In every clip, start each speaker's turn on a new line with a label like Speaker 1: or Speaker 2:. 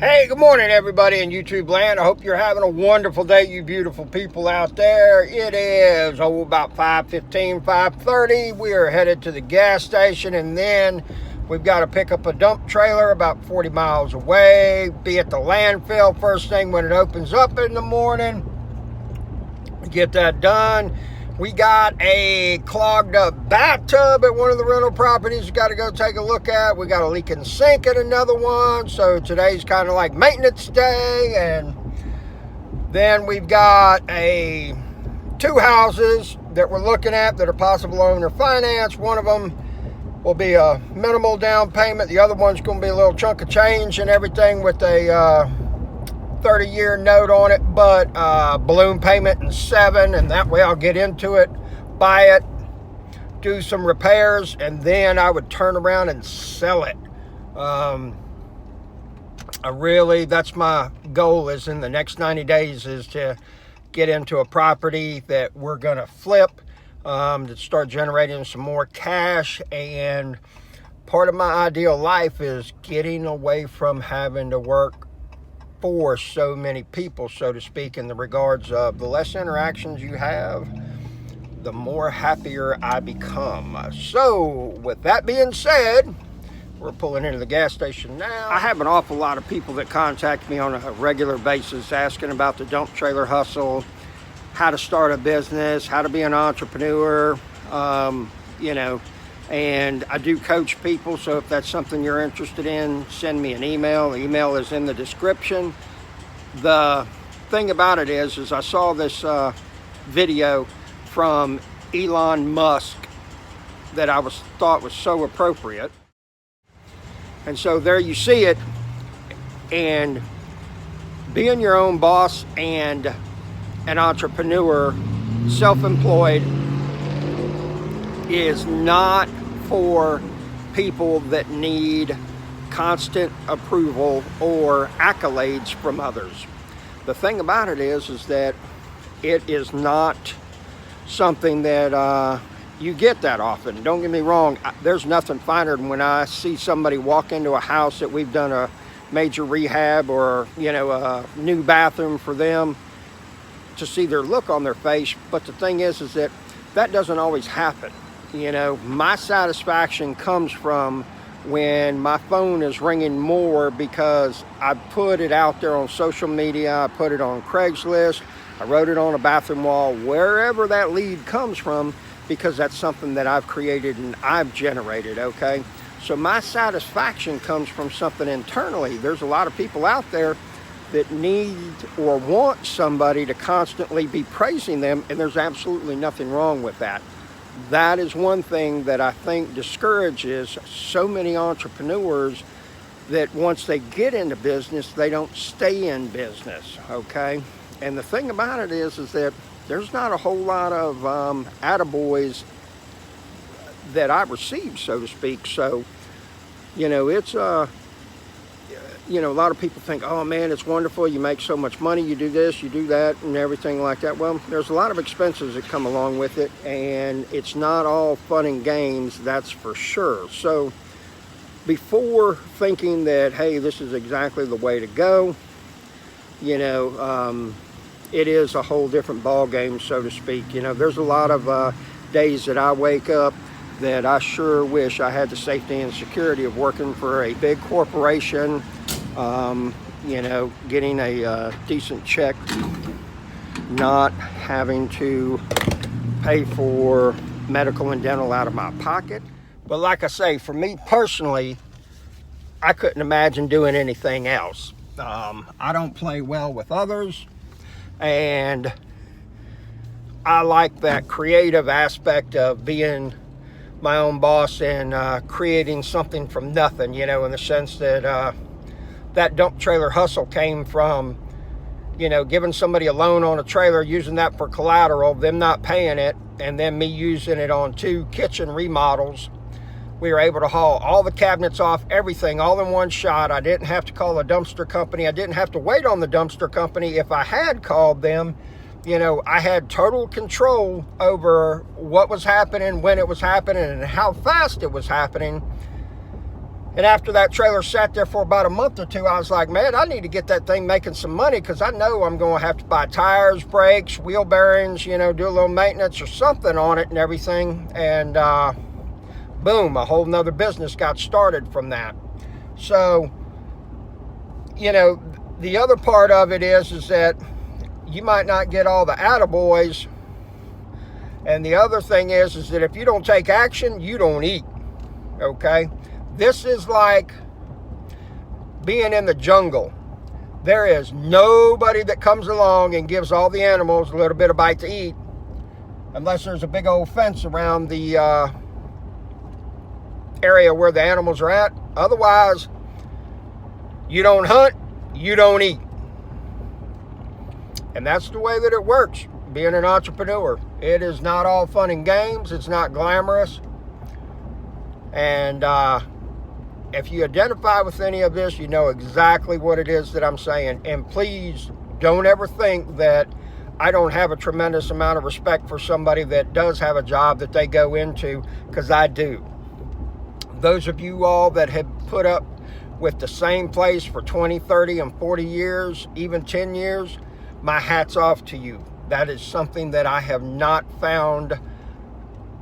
Speaker 1: Hey, good morning, everybody in YouTube land. I hope you're having a wonderful day, you beautiful people out there. It is, about 5:15, 5:30. We are headed to the gas station, and then we've got to pick up a dump trailer about 40 miles away, be at the landfill first thing when it opens up in the morning. Get that done. We got a clogged up bathtub at one of the rental properties we got to go take a look at. We got a leaking sink at another one. So today's kind of like maintenance day. And then we've got two houses that we're looking at that are possible owner finance. One of them will be a minimal down payment. The other one's going to be a little chunk of change and everything with a 30-year note on it, but balloon payment in 7, and that way I'll get into it, buy it, do some repairs, and then I would turn around and sell it. That's my goal is in the next 90 days is to get into a property that we're gonna flip, to start generating some more cash. And part of my ideal life is getting away from having to work for so many people, so to speak, in the regards of the less interactions you have, the more happier I become. So with that being said, we're pulling into the gas station now. I have an awful lot of people that contact me on a regular basis asking about the dump trailer hustle, how to start a business, how to be an entrepreneur, and I do coach people, so if that's something you're interested in, send me an email. The email is in the description. The thing about it is I saw this video from Elon Musk that I thought was so appropriate. And so there you see it. And being your own boss and an entrepreneur, self-employed, is not for people that need constant approval or accolades from others. The thing about it is that it is not something that you get that often. Don't get me wrong, there's nothing finer than when I see somebody walk into a house that we've done a major rehab or a new bathroom for them, to see their look on their face. But the thing is that doesn't always happen. My satisfaction comes from when my phone is ringing more because I put it out there on social media, I put it on Craigslist, I wrote it on a bathroom wall, wherever that lead comes from, because that's something that I've created and I've generated, okay? So my satisfaction comes from something internally. There's a lot of people out there that need or want somebody to constantly be praising them, and there's absolutely nothing wrong with that. That is one thing that I think discourages so many entrepreneurs, that once they get into business, they don't stay in business, okay? And the thing about it is that there's not a whole lot of attaboys that I receive, so to speak. So, it's a lot of people think, oh man, it's wonderful, you make so much money, you do this, you do that, and everything like that. Well, there's a lot of expenses that come along with it, and it's not all fun and games, that's for sure. So before thinking that, hey, this is exactly the way to go, it is a whole different ball game, so to speak. There's a lot of days that I wake up that I sure wish I had the safety and security of working for a big corporation, getting a decent check, not having to pay for medical and dental out of my pocket. But like I say, for me personally, I couldn't imagine doing anything else. I don't play well with others, and I like that creative aspect of being my own boss and creating something from nothing, in the sense that that dump trailer hustle came from, giving somebody a loan on a trailer, using that for collateral, them not paying it, and then me using it on 2 kitchen remodels. We were able to haul all the cabinets off, everything, all in one shot. I didn't have to call a dumpster company. I didn't have to wait on the dumpster company. If I had called them, I had total control over what was happening, when it was happening, and how fast it was happening. And after that trailer sat there for about a month or two, I was like, man, I need to get that thing making some money, because I know I'm going to have to buy tires, brakes, wheel bearings, do a little maintenance or something on it and everything. And boom, a whole nother business got started from that. So, the other part of it is that you might not get all the attaboys. And the other thing is that if you don't take action, you don't eat. Okay? This is like being in the jungle. There is nobody that comes along and gives all the animals a little bit of bite to eat, unless there's a big old fence around the area where the animals are at. Otherwise, you don't hunt, you don't eat. And that's the way that it works, being an entrepreneur. It is not all fun and games. It's not glamorous. And if you identify with any of this, you know exactly what it is that I'm saying. And please don't ever think that I don't have a tremendous amount of respect for somebody that does have a job that they go into, because I do. Those of you all that have put up with the same place for 20, 30, and 40 years, even 10 years, my hat's off to you. That is something that I have not found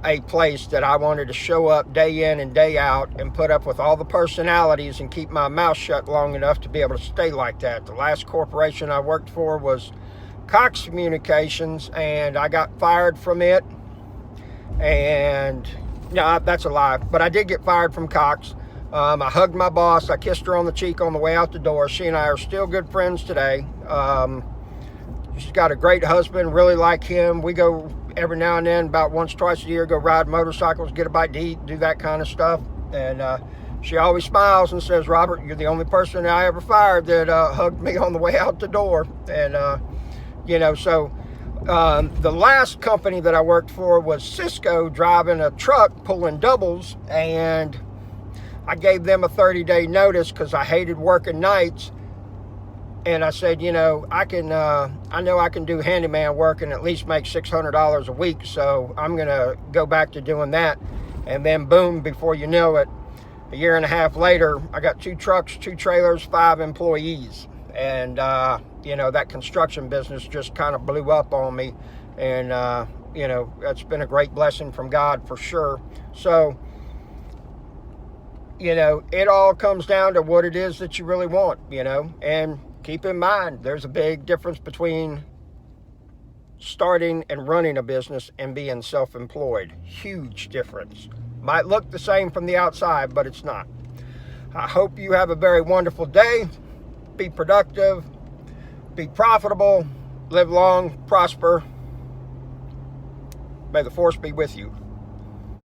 Speaker 1: a place that I wanted to show up day in and day out and put up with all the personalities and keep my mouth shut long enough to be able to stay like that. The last corporation I worked for was Cox Communications, and I got fired from it. And no, that's a lie, but I did get fired from Cox. I hugged my boss. I kissed her on the cheek on the way out the door. She and I are still good friends today. She's got a great husband, really like him. We go every now and then, about once, twice a year, go ride motorcycles, get a bite to eat, do that kind of stuff. And she always smiles and says, Robert, you're the only person that I ever fired that hugged me on the way out the door. And, so the last company that I worked for was Cisco, driving a truck, pulling doubles. And I gave them a 30-day notice because I hated working nights. And I said, I know I can do handyman work and at least make $600 a week. So I'm going to go back to doing that. And then boom, before you know it, a year and a half later, I got 2 trucks, 2 trailers, 5 employees. And, that construction business just kind of blew up on me. And, that's been a great blessing from God for sure. So, it all comes down to what it is that you really want, and keep in mind, there's a big difference between starting and running a business and being self-employed. Huge difference. Might look the same from the outside, but it's not. I hope you have a very wonderful day. Be productive. Be profitable. Live long. Prosper. May the force be with you.